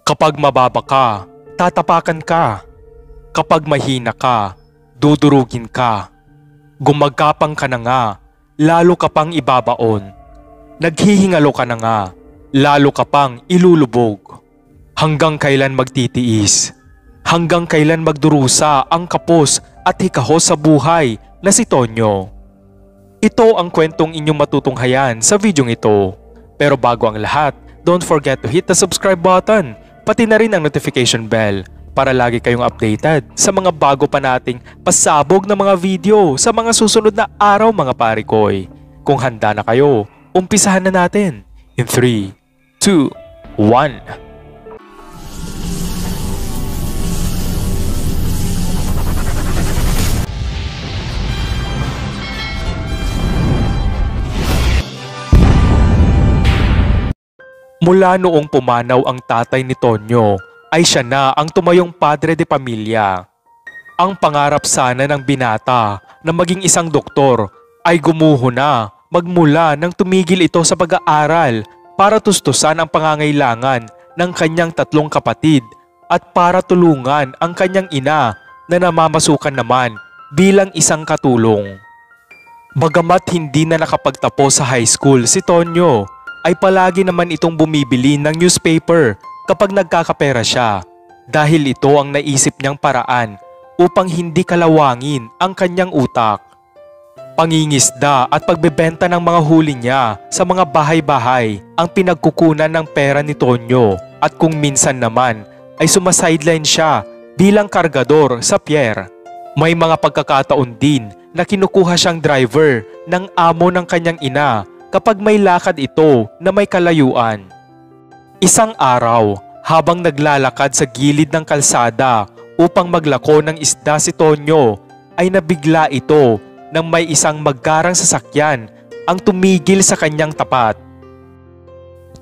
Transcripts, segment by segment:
Kapag mababa ka, tatapakan ka. Kapag mahina ka, dudurugin ka. Gumagapang ka na nga, lalo ka pang ibabaon. Naghihingalo ka na nga, lalo ka pang ilulubog. Hanggang kailan magtitiis? Hanggang kailan magdurusa ang kapos at hikahos sa buhay na si Tonyo? Ito ang kwentong inyong matutunghayan sa videong ito. Pero bago ang lahat, don't forget to hit the subscribe button, pati na rin ang notification bell para lagi kayong updated sa mga bago pa nating pasabog na mga video sa mga susunod na araw mga parikoy. Kung handa na kayo, umpisahan na natin in 3, 2, 1. Mula noong pumanaw ang tatay ni Tonyo, ay siya na ang tumayong padre de pamilya. Ang pangarap sana ng binata na maging isang doktor ay gumuho na magmula nang tumigil ito sa pag-aaral para tustusan ang pangangailangan ng kanyang tatlong kapatid at para tulungan ang kanyang ina na namamasukan naman bilang isang katulong. Bagamat hindi na nakapagtapos sa high school si Tonyo, ay palagi naman itong bumibili ng newspaper kapag nagkakapera siya dahil ito ang naisip niyang paraan upang hindi kalawangin ang kanyang utak. Pangingisda at pagbebenta ng mga huli niya sa mga bahay-bahay ang pinagkukunan ng pera ni Tonyo at kung minsan naman ay sumasideline siya bilang kargador sa pier. May mga pagkakataon din na kinukuha siyang driver ng amo ng kanyang ina kapag may lakad ito na may kalayuan. Isang araw, habang naglalakad sa gilid ng kalsada upang maglako ng isda si Tonyo, ay nabigla ito nang may isang maggarang sasakyan ang tumigil sa kanyang tapat.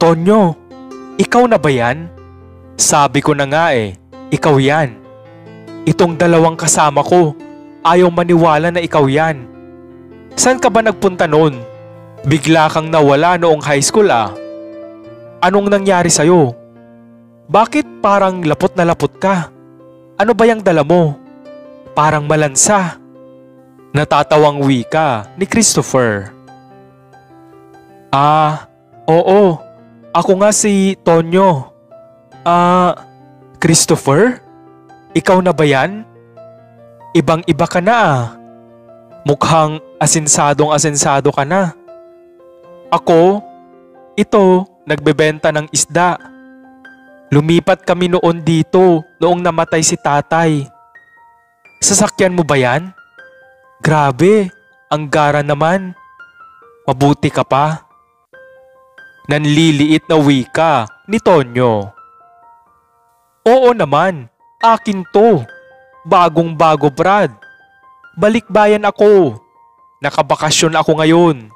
"Tonyo, ikaw na ba yan?" "Sabi ko na nga ikaw yan. Itong dalawang kasama ko, ayaw maniwala na ikaw yan. Saan ka ba nagpunta noon? Bigla kang nawala noong high school Anong nangyari sa'yo? Bakit parang lapot na lapot ka? Ano ba yung dala mo? Parang malansa." Natatawang wika ni Christopher. Oo. Ako nga si Tonyo." Christopher? Ikaw na ba yan? Ibang-iba ka na Mukhang asensado ka na. "Ako? Ito, nagbebenta ng isda. Lumipat kami noon dito noong namatay si tatay." "Sasakyan mo ba yan? Grabe, ang gara naman. Mabuti ka pa." Nanliliit na wika ni Tonyo. "Oo naman, akin to. Bagong-bago Brad. Balikbayan ako. Nakabakasyon ako ngayon.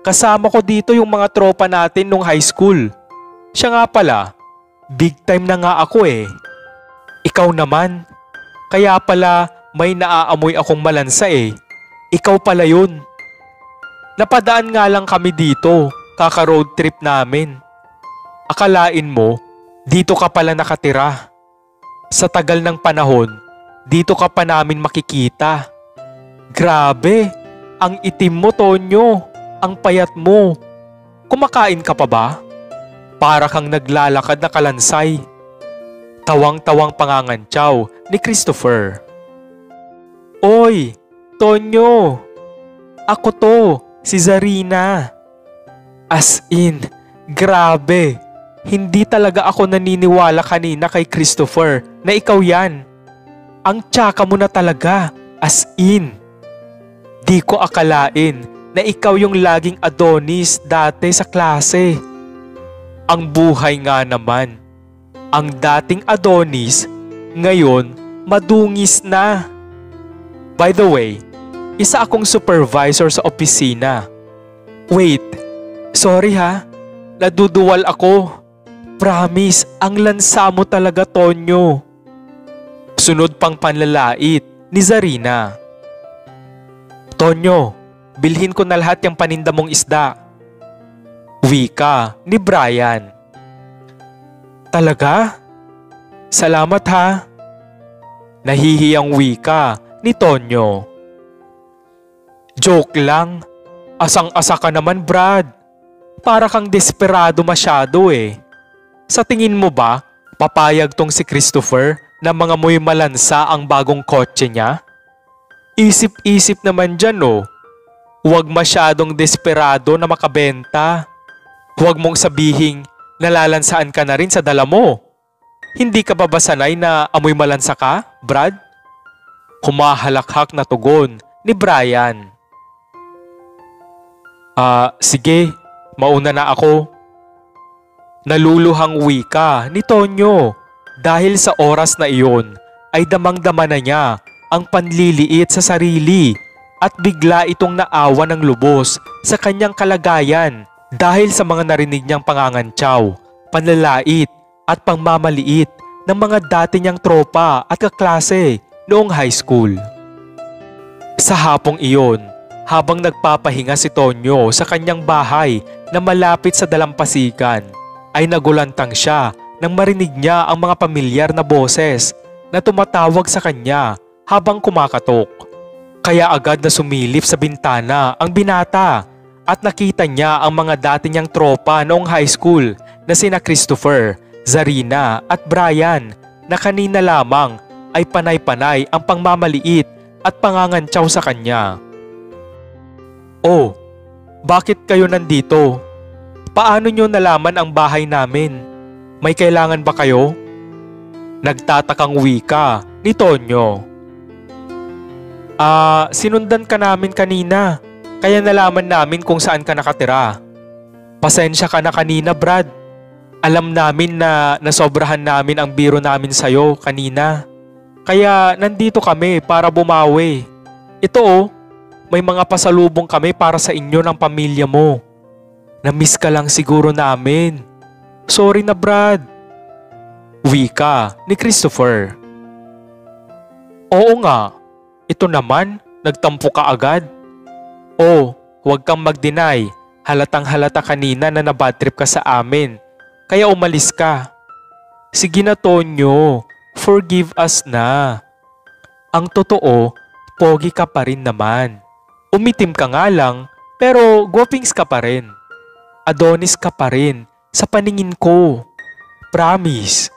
Kasama ko dito yung mga tropa natin nung high school. Siya nga pala, big time na nga ako Ikaw naman, kaya pala may naaamoy akong malansa Ikaw pala yun. Napadaan nga lang kami dito, kaka-road trip namin. Akalain mo, dito ka pala nakatira. Sa tagal ng panahon, dito ka pa namin makikita. Grabe, ang itim mo Tonyo. Ang payat mo. Kumakain ka pa ba? Para kang naglalakad na kalansay." Tawang-tawang pangangantyaw ni Christopher. "Oy, Tonyo! Ako to, si Zarina." As in, grabe. Hindi talaga ako naniniwala kanina kay Christopher na ikaw yan. Ang tsaka mo na talaga, as in. Di ko akalain na ikaw yung laging Adonis dati sa klase. Ang buhay nga naman. Ang dating Adonis, ngayon madungis na. By the way, isa akong supervisor sa opisina. Wait, sorry naduduwal ako. Promise, ang lansa mo talaga Tonyo. Sunod pang panlalait ni Zarina. "Tonyo, bilhin ko na lahat yung paninda mong isda." Wika ni Brian. "Talaga? Salamat ha. Nahihiyang wika ni Tonyo. Joke lang. Asang-asa ka naman, Brad. Para kang desperado masyado eh. Sa tingin mo ba, papayag tong si Christopher na mga mo'y malansa ang bagong kotse niya? Isip-isip naman dyan oh. Huwag masyadong desperado na makabenta. Huwag mong sabihing nalalansaan ka na rin sa dala mo. Hindi ka ba sanay na amoy malansa ka, Brad? Humahalakhak na tugon ni Brian. Sige, mauna na ako. Naluluhang wika ni Tonyo dahil sa oras na iyon ay damang-dama na niya ang panliliit sa sarili at bigla itong naawa ng lubos sa kanyang kalagayan dahil sa mga narinig niyang pangangantsaw, panlalait at pangmamaliit ng mga dati niyang tropa at kaklase noong high school. Sa hapong iyon, habang nagpapahinga si Tonyo sa kanyang bahay na malapit sa dalampasigan, ay nagulantang siya nang marinig niya ang mga pamilyar na boses na tumatawag sa kanya habang kumakatok. Kaya agad na sumilip sa bintana ang binata at nakita niya ang mga dati niyang tropa noong high school na sina Christopher, Zarina at Brian na kanina lamang ay panay-panay ang pangmamaliit at pangangantsaw sa kanya. Oh, bakit kayo nandito? Paano nyo nalaman ang bahay namin? May kailangan ba kayo? Nagtatakang wika ni Tonyo. Sinundan ka namin kanina, kaya nalaman namin kung saan ka nakatira. Pasensya ka na kanina, Brad. Alam namin na nasobrahan namin ang biro namin sa'yo kanina. Kaya nandito kami para bumawi. Ito oh, may mga pasalubong kami para sa inyo ng pamilya mo. Na-miss ka lang siguro namin. Sorry na, Brad. Wika ni Christopher. Oo nga. Ito naman, nagtampo ka agad. Oh, huwag kang mag-deny. Halatang halata kanina na nabadtrip ka sa amin. Kaya umalis ka. Sige na, Tonyo. Forgive us na. Ang totoo, pogi ka pa rin naman. Umitim ka nga lang, pero gwapings ka pa rin. Adonis ka pa rin sa paningin ko. Promise.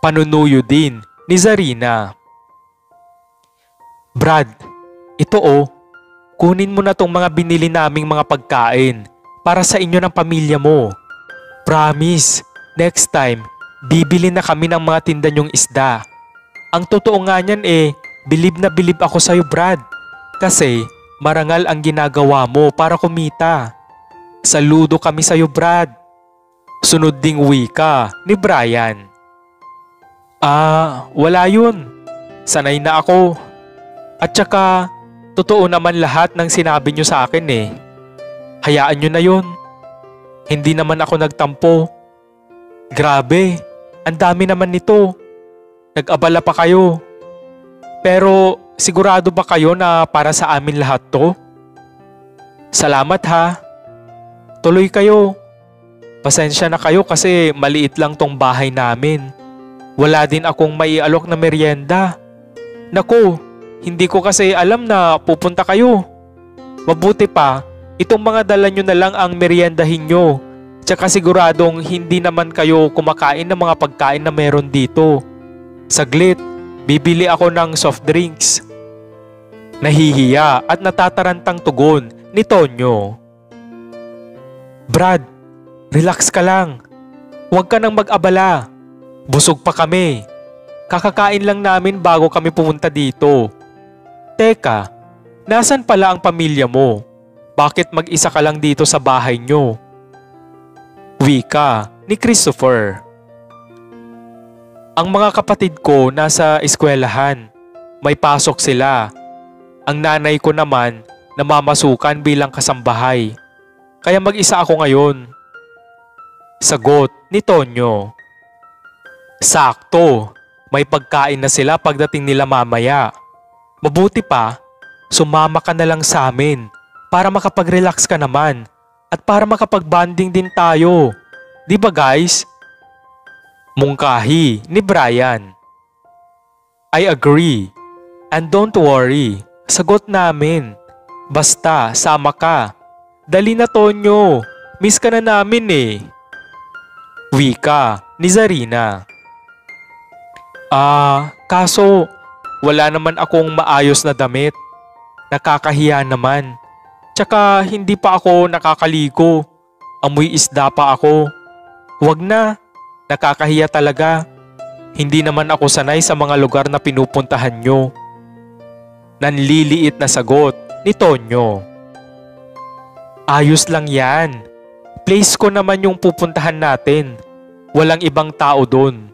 Panunuyo din ni Zarina. Brad, ito oh. Kunin mo na tong mga binili naming mga pagkain para sa inyo ng pamilya mo. Promise, next time, bibili na kami ng mga tinda niyong isda. Ang totoo nga niyan bilib na bilib ako sa'yo, Brad. Kasi marangal ang ginagawa mo para kumita. Saludo kami sa'yo, Brad. Sunod ding wika ni Brian. Wala yun. Sanay na ako. At saka, totoo naman lahat ng sinabi nyo sa akin eh. Hayaan nyo na yun. Hindi naman ako nagtampo. Grabe, ang dami naman nito. Nag-abala pa kayo. Pero sigurado ba kayo na para sa amin lahat to? Salamat ha. Tuloy kayo. Pasensya na kayo kasi maliit lang tong bahay namin. Wala din akong maialok na merienda. Naku, hindi ko kasi alam na pupunta kayo. Mabuti pa, itong mga dala nyo na lang ang meriendahin nyo. Tsaka siguradong hindi naman kayo kumakain ng mga pagkain na meron dito. Saglit, bibili ako ng soft drinks. Nahihiya at natatarantang tugon ni Tonyo. Brad, relax ka lang. Huwag ka nang mag-abala. Busog pa kami. Kakakain lang namin bago kami pumunta dito. Teka, nasan pala ang pamilya mo? Bakit mag-isa ka lang dito sa bahay nyo? Wika ni Christopher. Ang mga kapatid ko nasa eskwelahan. May pasok sila. Ang nanay ko naman namamasukan bilang kasambahay. Kaya mag-isa ako ngayon. Sagot ni Tonyo. Sakto, may pagkain na sila pagdating nila mamaya. Mabuti pa, sumama ka na lang sa amin para makapag-relax ka naman at para makapag-bonding din tayo. Di ba guys? Mungkahi ni Brian. I agree. And don't worry, sagot namin. Basta sama ka. Dali na Tonyo, miss ka na namin eh. Wika ni Zarina. Kaso wala naman akong maayos na damit. Nakakahiya naman. Tsaka hindi pa ako nakakaligo. Amoy isda pa ako. Huwag na, nakakahiya talaga. Hindi naman ako sanay sa mga lugar na pinupuntahan nyo. Nanliliit na sagot ni Tonyo. Ayos lang yan. Place ko naman yung pupuntahan natin. Walang ibang tao doon.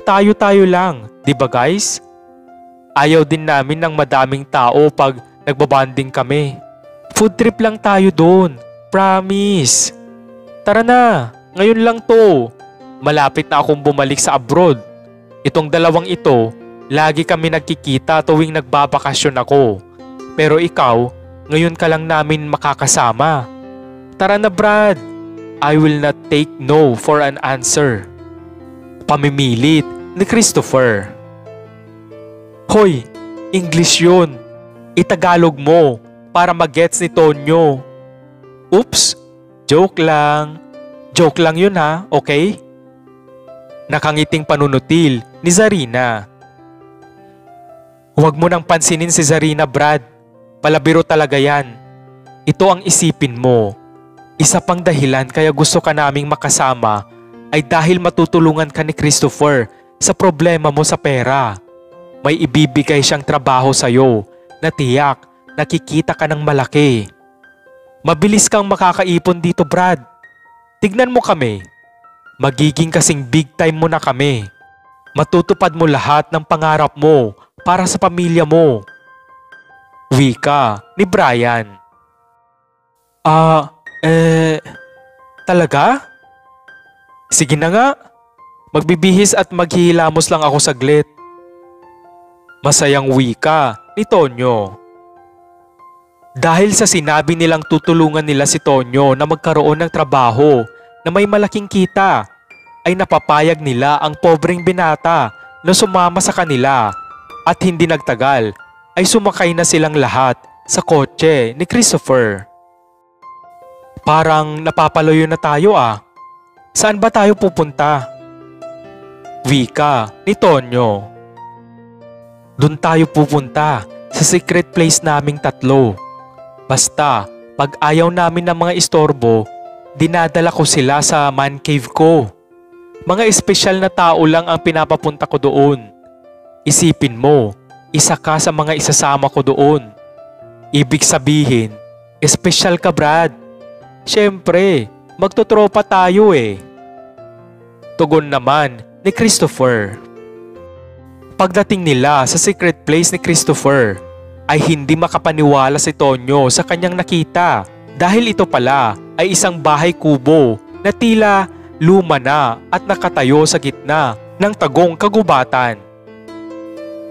Tayo-tayo lang, di ba guys? Ayaw din namin ng madaming tao pag nagbabanding kami. Food trip lang tayo doon. Promise. Tara na, ngayon lang to. Malapit na akong bumalik sa abroad. Itong dalawang ito, lagi kami nagkikita tuwing nagbabakasyon ako. Pero ikaw, ngayon ka lang namin makakasama. Tara na Brad. I will not take no for an answer. Pamimilit ni Christopher. Hoy, English yun. Itagalog mo para magets ni Tonyo. Oops, joke lang. Joke lang yun ha, okay? Nakangiting panunutil ni Zarina. Huwag mo nang pansinin si Zarina, Brad. Palabiro talaga yan. Ito ang isipin mo. Isa pang dahilan kaya gusto ka naming makasama ay dahil matutulungan ka ni Christopher sa problema mo sa pera. May ibibigay siyang trabaho sa'yo na tiyak nakikita ka ng malaki. Mabilis kang makakaipon dito, Brad. Tignan mo kami. Magiging kasing big time mo na kami. Matutupad mo lahat ng pangarap mo para sa pamilya mo. Wika ni Brian. Talaga? Sige na nga. Magbibihis at maghihilamos lang ako saglit. Masayang wika ni Tonyo. Dahil sa sinabi nilang tutulungan nila si Tonyo na magkaroon ng trabaho na may malaking kita, ay napapayag nila ang pobreng binata na sumama sa kanila at hindi nagtagal ay sumakay na silang lahat sa kotse ni Christopher. Parang napapalayo na tayo ah. Saan ba tayo pupunta? Wika ni Tonyo. Doon tayo pupunta sa secret place naming tatlo. Basta pag ayaw namin ng mga istorbo, dinadala ko sila sa man cave ko. Mga espesyal na tao lang ang pinapapunta ko doon. Isipin mo, isa ka sa mga isasama ko doon. Ibig sabihin, espesyal ka Brad. Siyempre, magtotropa tayo eh. Tugon naman ni Christopher. Pagdating nila sa secret place ni Christopher, ay hindi makapaniwala si Tonyo sa kanyang nakita dahil ito pala ay isang bahay kubo na tila luma na at nakatayo sa gitna ng tagong kagubatan.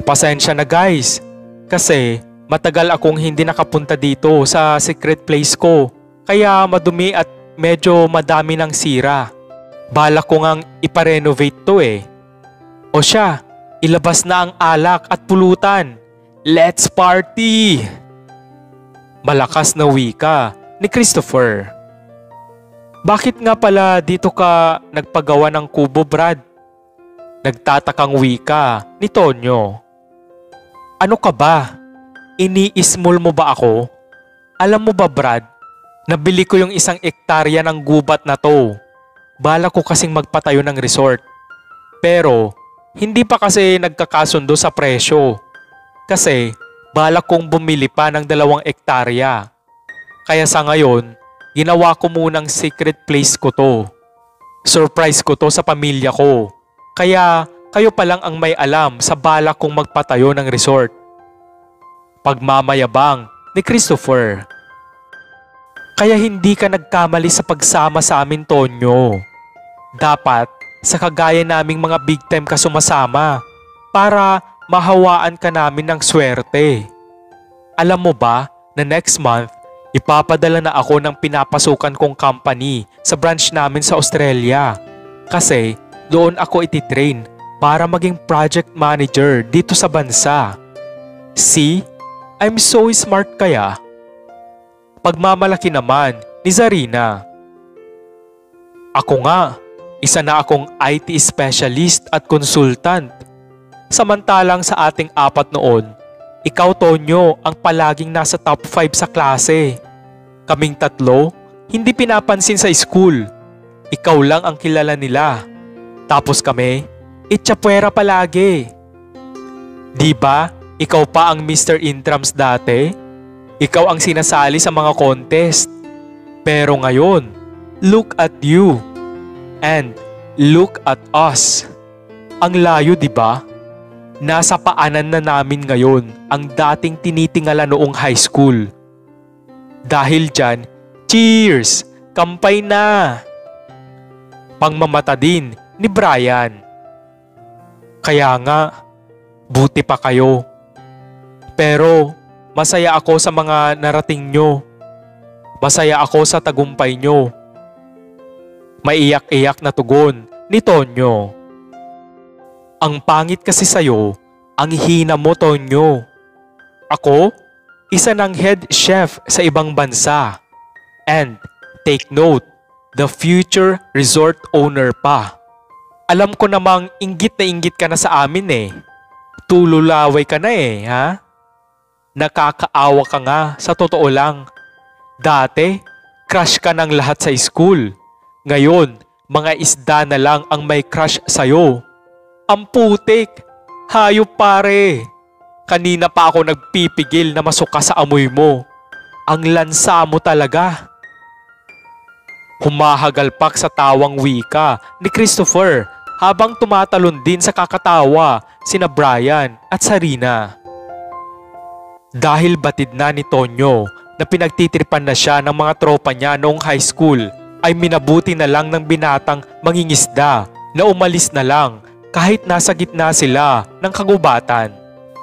Pasensya na guys, kasi matagal akong hindi nakapunta dito sa secret place ko, kaya madumi at medyo madami ng sira. Balak ko ngang iparenovate to eh. O siya, ilabas na ang alak at pulutan. Let's party! Malakas na wika ni Christopher. Bakit nga pala dito ka nagpagawa ng kubo, Brad? Nagtatakang wika ni Tonyo. Ano ka ba? Ini-small mo ba ako? Alam mo ba, Brad? Nabili ko yung 1 hektarya ng gubat na to. Bala ko kasing magpatayo ng resort. Pero hindi pa kasi nagkakasundo sa presyo. Kasi balak kong bumili pa ng 2 hektarya. Kaya sa ngayon, ginawa ko munang secret place ko to. Surprise ko to sa pamilya ko. Kaya kayo pa lang ang may alam sa balak kong magpatayo ng resort. Pagmamayabang ni Christopher. Kaya hindi ka nagkamali sa pagsama sa amin, Tonyo. Dapat sa kagaya naming mga big time ka sumasama para mahawaan ka namin ng swerte. Alam mo ba na next month, ipapadala na ako ng pinapasukan kong company sa branch namin sa Australia. Kasi doon ako ititrain para maging project manager dito sa bansa. See? I'm so smart kaya. Pagmamalaki naman ni Zarina. Ako nga, isa na akong IT specialist at consultant. Samantalang sa ating apat noon, ikaw Tonyo ang palaging nasa top 5 sa klase. Kaming tatlo, hindi pinapansin sa school. Ikaw lang ang kilala nila. Tapos kami, itchapwera palagi. Di ba? Ikaw pa ang Mr. Intrams dati? Ikaw ang sinasali sa mga contest. Pero ngayon, look at you. And look at us. Ang layo, di ba? Nasa paanan na namin ngayon ang dating tinitingala noong high school. Dahil dyan, cheers! Kampay na! Pangmamata din ni Brian. Kaya nga, buti pa kayo. Pero masaya ako sa mga narating nyo. Masaya ako sa tagumpay nyo. Maiyak-iyak na tugon ni Tonyo. Ang pangit kasi sa'yo, ang hina mo Tonyo. Ako, isa ng head chef sa ibang bansa. And take note, the future resort owner pa. Alam ko namang inggit na inggit ka na sa amin eh. Tululaway ka na eh, ha? Nakakaawa ka nga sa totoo lang. Dati, crush ka ng lahat sa school. Ngayon, mga isda na lang ang may crush sa'yo. Ang putik! Hayop pare! Kanina pa ako nagpipigil na masuka sa amoy mo. Ang lansa mo talaga. Humahagalpak sa tawang wika ni Christopher habang tumatalon din sa kakatawa sina Brian at Zarina. Dahil batid na ni Tonyo na pinagtitripan na siya ng mga tropa niya noong high school, ay minabuti na lang ng binatang mangingisda na umalis na lang kahit nasa gitna sila ng kagubatan.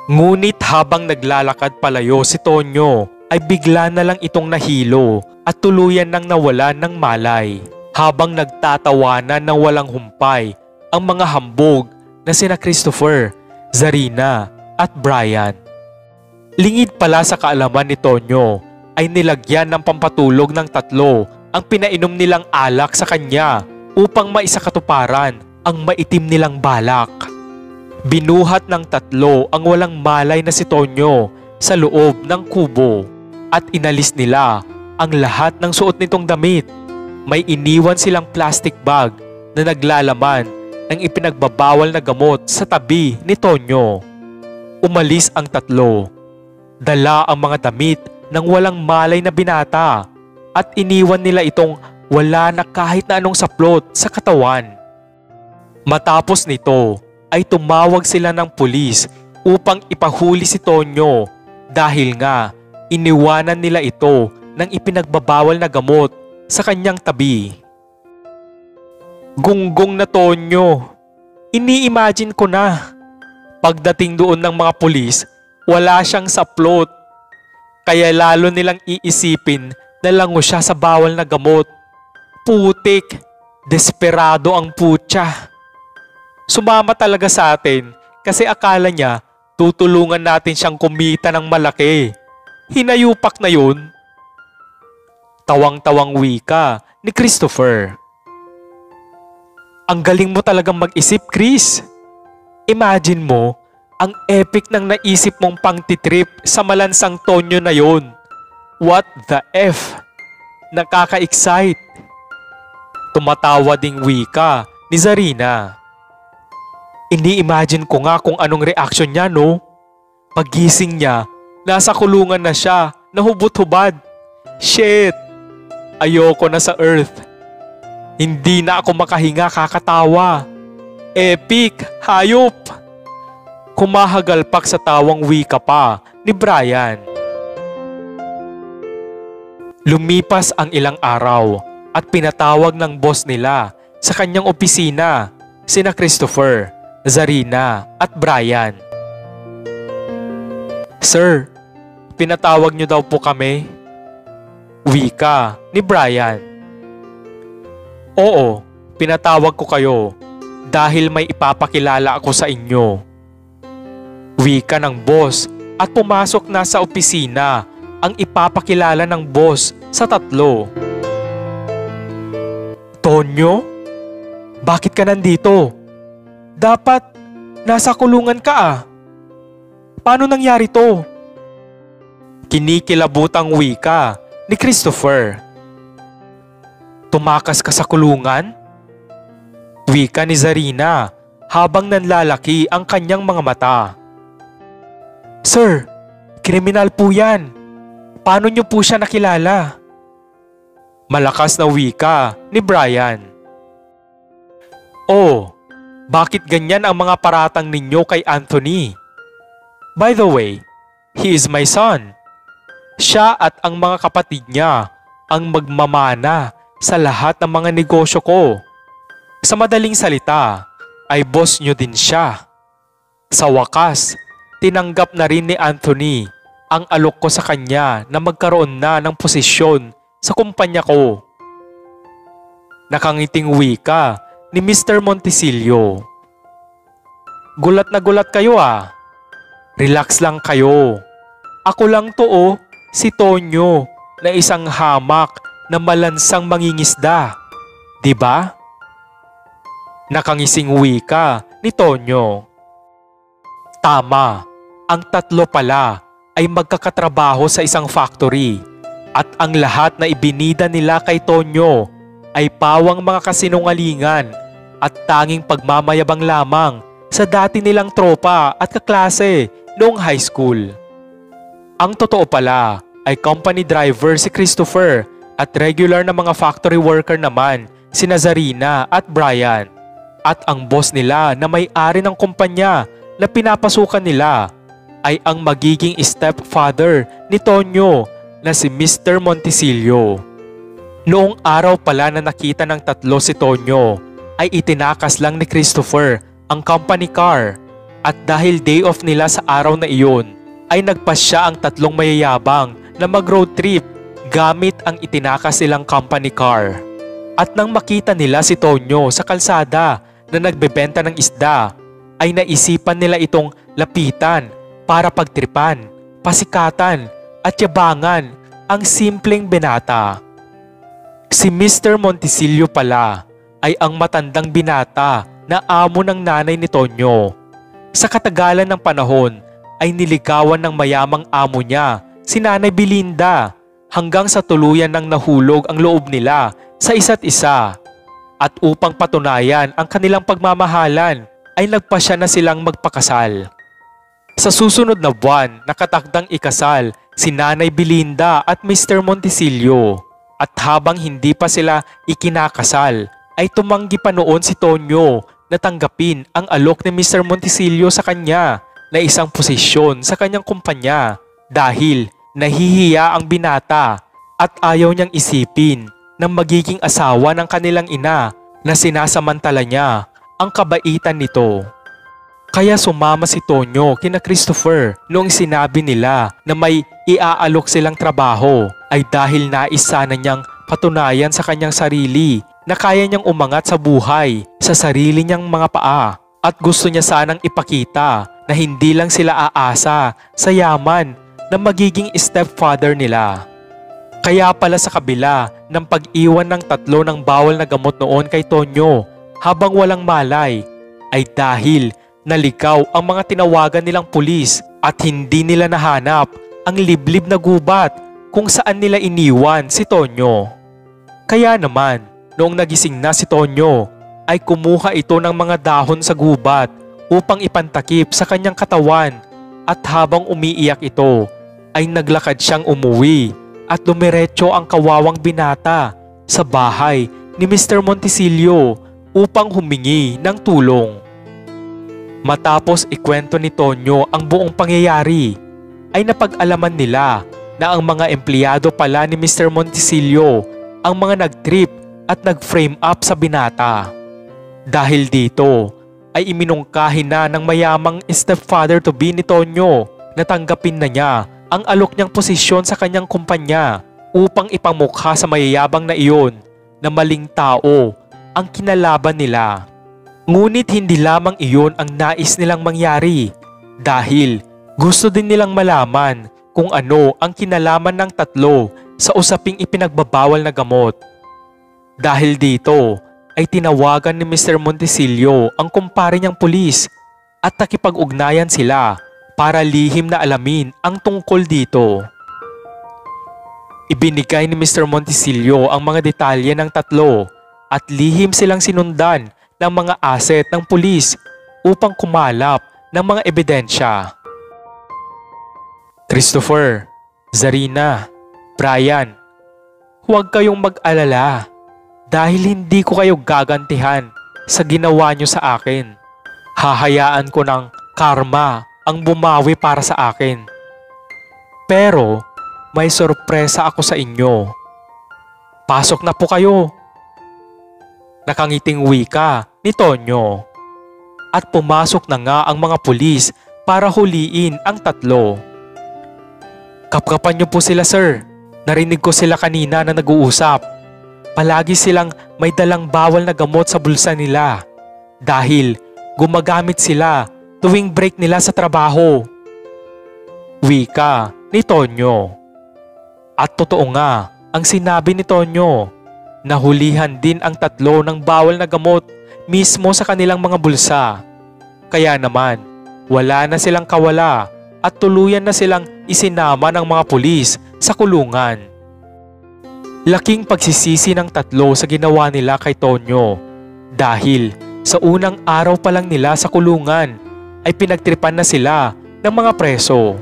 Ngunit habang naglalakad palayo si Tonyo ay bigla na lang itong nahilo at tuluyan nang nawalan ng malay. Habang nagtatawanan ng walang humpay ang mga hambog na sina Christopher, Zarina at Brian. Lingid pala sa kaalaman ni Tonyo ay nilagyan ng pampatulog ng tatlo ang pinainom nilang alak sa kanya upang maisakatuparan ang maitim nilang balak. Binuhat ng tatlo ang walang malay na si Tonyo sa loob ng kubo at inalis nila ang lahat ng suot nitong damit. May iniwan silang plastic bag na naglalaman ng ipinagbabawal na gamot sa tabi ni Tonyo. Umalis ang tatlo. Dala ang mga damit ng walang malay na binata at iniwan nila itong wala na kahit na anong saplot sa katawan. Matapos nito ay tumawag sila ng pulis upang ipahuli si Tonyo dahil nga iniwanan nila ito ng ipinagbabawal na gamot sa kanyang tabi. Gunggong na Tonyo. Ini-imagine ko na. Pagdating doon ng mga pulis, wala siyang saplot. Kaya lalo nilang iisipin na lango siya sa bawal na gamot. Putik, desperado ang putya. Sumama talaga sa atin kasi akala niya tutulungan natin siyang kumita ng malaki. Hinayupak na yun. Tawang-tawang wika ni Christopher. Ang galing mo talagang mag-isip, Chris. Imagine mo, ang epic ng naisip mong pangtitrip sa malansang Tonyo na yon. What the F? Nakaka-excite. Tumatawa ding wika ni Zarina. Ini-imagine ko nga kung anong reaction niya, no? Pagising niya, nasa kulungan na siya, nahubot-hubad. Shit! Ayoko na sa Earth. Hindi na ako makahinga kakatawa. Epic! Hayop! Kumahagalpak sa tawang wika pa ni Brian. Lumipas ang ilang araw at pinatawag ng boss nila sa kanyang opisina sina Christopher, Zarina at Brian. Sir, pinatawag niyo daw po kami. Wika ni Brian. Oo, pinatawag ko kayo dahil may ipapakilala ako sa inyo. Wika ng boss at pumasok na sa opisina ang ipapakilala ng boss sa tatlo. Tonyo? Bakit ka nandito? Dapat nasa kulungan ka ah. Paano nangyari to? Kinikilabutang wika ni Christopher. Tumakas ka sa kulungan? Wika ni Zarina habang nanlalaki ang kanyang mga mata. Sir, kriminal po yan. Paano niyo po siya nakilala? Malakas na wika ni Brian. Oh, bakit ganyan ang mga paratang ninyo kay Anthony? By the way, he is my son. Siya at ang mga kapatid niya ang magmamana sa lahat ng mga negosyo ko. Sa madaling salita, ay boss niyo din siya. Sa wakas, tinanggap na rin ni Anthony ang alok ko sa kanya na magkaroon na ng posisyon sa kumpanya ko. Nakangiting wika ni Mr. Montisilio. Gulat na gulat kayo ah. Relax lang kayo. Ako lang to si Tonyo na isang hamak na malansang mangingisda. Diba? Nakangising wika ni Tonyo. Tama, ang tatlo pala ay magkakatrabaho sa isang factory at ang lahat na ibinida nila kay Tonyo ay pawang mga kasinungalingan at tanging pagmamayabang lamang sa dati nilang tropa at kaklase noong high school. Ang totoo pala ay company driver si Christopher at regular na mga factory worker naman si Nazarina at Brian. At ang boss nila na may-ari ng kumpanya na pinapasukan nila ay ang magiging stepfather ni Tonyo na si Mr. Montisilio. Noong araw pala na nakita ng tatlo si Tonyo ay itinakas lang ni Christopher ang company car at dahil day off nila sa araw na iyon ay nagpasya ang tatlong mayayabang na mag-road trip gamit ang itinakas nilang company car. At nang makita nila si Tonyo sa kalsada na nagbebenta ng isda ay naisipan nila itong lapitan para pagtripan, pasikatan at yabangan ang simpleng binata. Si Mr. Montisilio pala ay ang matandang binata na amo ng nanay ni Tonyo. Sa katagalan ng panahon ay niligawan ng mayamang amo niya, si Nanay Belinda, hanggang sa tuluyan ng nahulog ang loob nila sa isa't isa. At upang patunayan ang kanilang pagmamahalan ay nagpasya na silang magpakasal. Sa susunod na buwan, nakatakdang ikasal si Nanay Belinda at Mr. Montisilio. At habang hindi pa sila ikinakasal, ay tumanggi pa noon si Tonyo na tanggapin ang alok ni Mr. Montisilio sa kanya na isang posisyon sa kanyang kumpanya dahil nahihiya ang binata at ayaw niyang isipin ng magiging asawa ng kanilang ina na sinasamantala niya ang kabaitan nito. Kaya sumama si Tonyo kina Christopher noong sinabi nila na may iaalok silang trabaho ay dahil nais sana niyang patunayan sa kanyang sarili na kaya niyang umangat sa buhay sa sarili niyang mga paa at gusto niya sanang ipakita na hindi lang sila aasa sa yaman na magiging stepfather nila. Kaya pala sa kabila ng pag-iwan ng tatlo ng bawal na gamot noon kay Tonyo habang walang malay ay dahil nalikaw ang mga tinawagan nilang pulis at hindi nila nahanap ang liblib na gubat kung saan nila iniwan si Tonyo. Kaya naman, noong nagising na si Tonyo, ay kumuha ito ng mga dahon sa gubat upang ipantakip sa kanyang katawan at habang umiiyak ito, ay naglakad siyang umuwi at dumiretso ang kawawang binata sa bahay ni Mr. Montisilio upang humingi ng tulong. Matapos ikwento ni Tonyo ang buong pangyayari, ay napag-alaman nila na ang mga empleyado pala ni Mr. Montisilio ang mga nag-trip at nag-frame up sa binata. Dahil dito ay iminungkahi na ng mayamang stepfather-to-be ni Tonyo na tanggapin na niya ang alok niyang posisyon sa kanyang kumpanya upang ipamukha sa mayayabang na iyon na maling tao ang kinalaban nila. Ngunit hindi lamang iyon ang nais nilang mangyari dahil gusto din nilang malaman kung ano ang kinalaman ng tatlo sa usaping ipinagbabawal na gamot. Dahil dito ay tinawagan ni Mr. Montisilio ang kumpare niyang pulis at nakipag-ugnayan sila para lihim na alamin ang tungkol dito. Ibinigay ni Mr. Montisilio ang mga detalye ng tatlo at lihim silang sinundan ng mga asset ng pulis upang kumalap ng mga ebidensya. Christopher, Zarina, Brian, huwag kayong mag-alala dahil hindi ko kayo gagantihan sa ginawa nyo sa akin. Hahayaan ko ng karma ang bumawi para sa akin. Pero may sorpresa ako sa inyo. Pasok na po kayo. Nakangiting wika ni Tonyo. At pumasok na nga ang mga pulis para huliin ang tatlo. Kapkapan niyo po sila, sir. Narinig ko sila kanina na nag-uusap. Palagi silang may dalang bawal na gamot sa bulsa nila dahil gumagamit sila tuwing break nila sa trabaho. Wika ni Tonyo. At totoo nga ang sinabi ni Tonyo. Nahulihan din ang tatlo ng bawal na gamot mismo sa kanilang mga bulsa. Kaya naman, wala na silang kawala at tuluyan na silang isinama ng mga pulis sa kulungan. Laking pagsisisi ng tatlo sa ginawa nila kay Tonyo dahil sa unang araw pa lang nila sa kulungan ay pinagtripan na sila ng mga preso.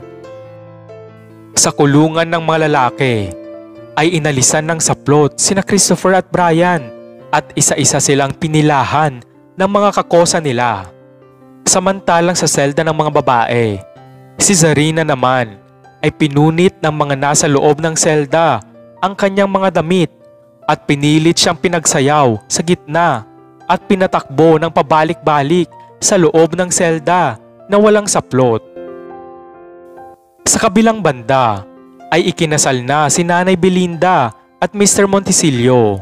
Sa kulungan ng mga lalaki ay inalisan ng saplot sina Christopher at Brian at isa-isa silang pinilahan ng mga kakosa nila. Samantalang sa selda ng mga babae, si Zarina naman ay pinunit ng mga nasa loob ng selda ang kanyang mga damit at pinilit siyang pinagsayaw sa gitna at pinatakbo ng pabalik-balik sa loob ng selda na walang saplot. Sa kabilang banda ay ikinasal na si Nanay Belinda at Mr. Montisilio.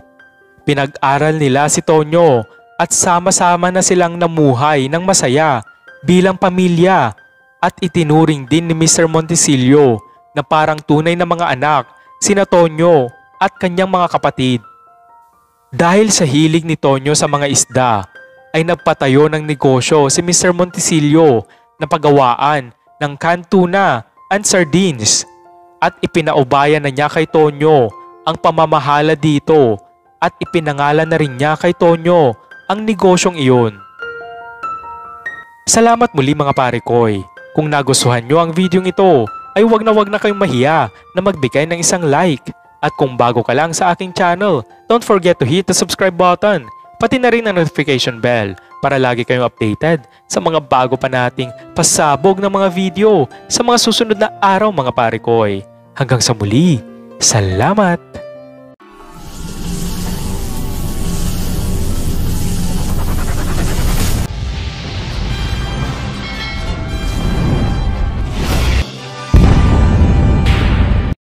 Pinag-aral nila si Tonyo at sama-sama na silang namuhay ng masaya bilang pamilya at itinuring din ni Mr. Montisilio na parang tunay na mga anak sina Tonyo at kanyang mga kapatid. Dahil sa hilig ni Tonyo sa mga isda ay nagpatayo ng negosyo si Mr. Montisilio na paggawaan ng canned tuna and sardines at ipinaubayan na niya kay Tonyo ang pamamahala dito at ipinangalan na rin niya kay Tonyo ang negosyong iyon. Salamat muli mga pare koy. Kung nagustuhan nyo ang videong ito ay wag na kayong mahiya na magbigay ng isang like. At kung bago ka lang sa aking channel, don't forget to hit the subscribe button, pati na rin ang notification bell para lagi kayong updated sa mga bago pa nating pasabog ng mga video sa mga susunod na araw mga pare koy. Hanggang sa muli, salamat!